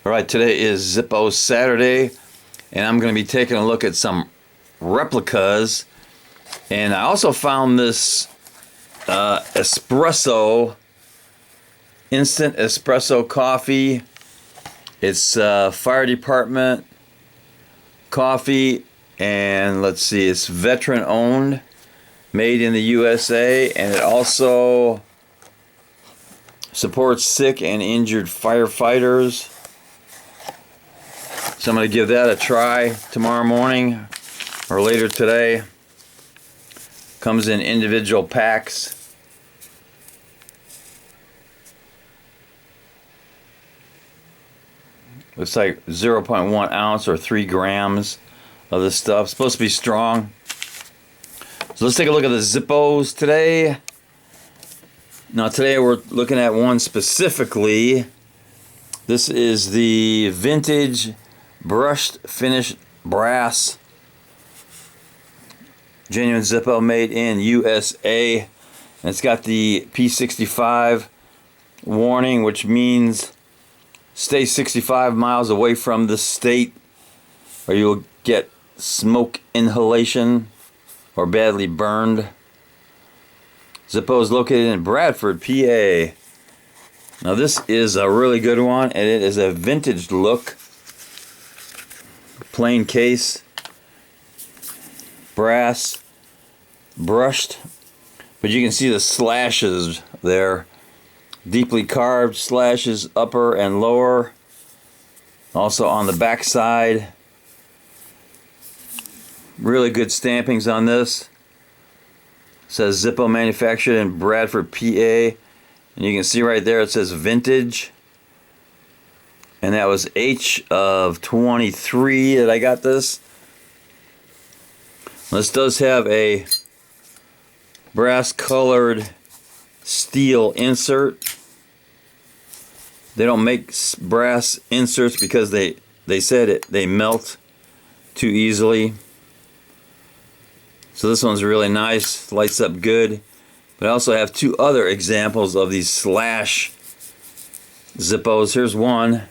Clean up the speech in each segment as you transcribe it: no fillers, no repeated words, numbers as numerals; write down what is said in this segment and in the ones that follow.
Alright, today is Zippo Saturday, and I'm going to be taking a look at some replicas. And I also found this instant espresso coffee. It's fire department coffee, and let's see, it's veteran owned, made in the USA, and it also supports sick and injured firefighters. So I'm going to give that a try tomorrow morning or later today. Comes in individual packs. Looks like 0.1 ounce or 3 grams of this stuff. It's supposed to be strong. So let's take a look at the Zippos today. Now today we're looking at one specifically. This is the vintage brushed finished brass genuine Zippo, made in USA. And it's got the P65 warning, which means stay 65 miles away from the state or you'll get smoke inhalation or badly burned. Zippo is located in Bradford, PA. Now this is a really good one, and it is a vintage look. Plain case, brass, brushed, but you can see the slashes there. Deeply carved slashes, upper and lower. Also on the back side. Really good stampings on this. It says Zippo manufactured in Bradford, PA. And you can see right there it says vintage. And that was H of 23 that I got this. This does have a brass colored steel insert. They don't make brass inserts because they said they melt too easily. So this one's really nice, lights up good. But I also have two other examples of these slash Zippos. Here's one.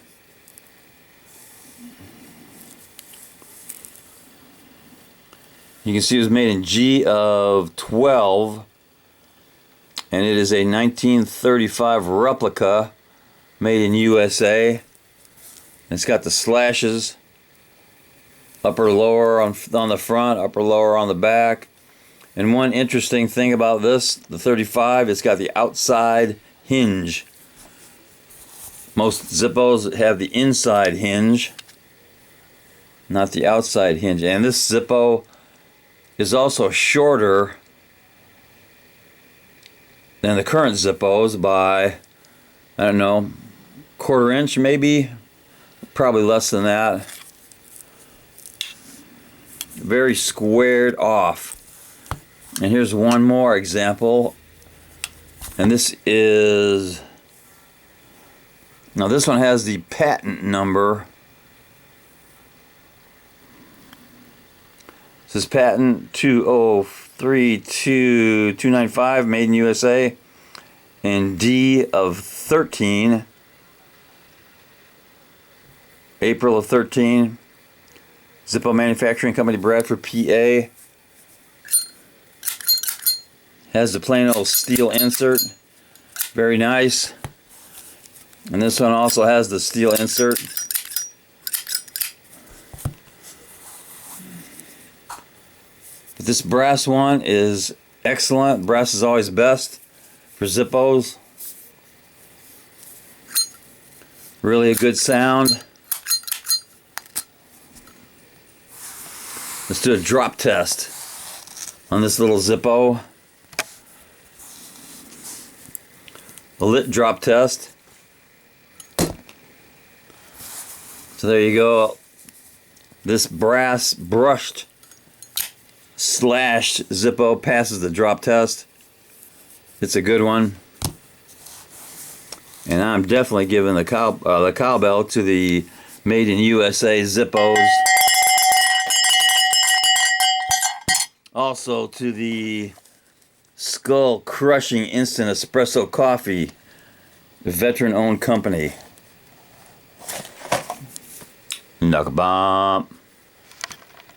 You can see it was made in G of 12, and it is a 1935 replica made in USA. And it's got the slashes, upper lower on the front, upper lower on the back. And one interesting thing about this, the 35, it's got the outside hinge. Most Zippos have the inside hinge, not the outside hinge. And this Zippo is also shorter than the current Zippos by, I don't know, quarter inch maybe, probably less than that. Very squared off. And here's one more example, and this is, now this one has the patent number. This is patent 2032295, made in USA, and D of 13, April of 13. Zippo Manufacturing Company, Bradford, PA. Has the plain old steel insert. Very nice. And this one also has the steel insert. But this brass one is excellent. Brass is always best for Zippos. Really a good sound. Let's do a drop test on this little Zippo. A lit drop test. So there you go. This brass brushed slashed Zippo passes the drop test. It's a good one. And I'm definitely giving the cowbell to the made in USA Zippos. Also to the skull crushing instant espresso coffee, the veteran owned company. Knuckle bump.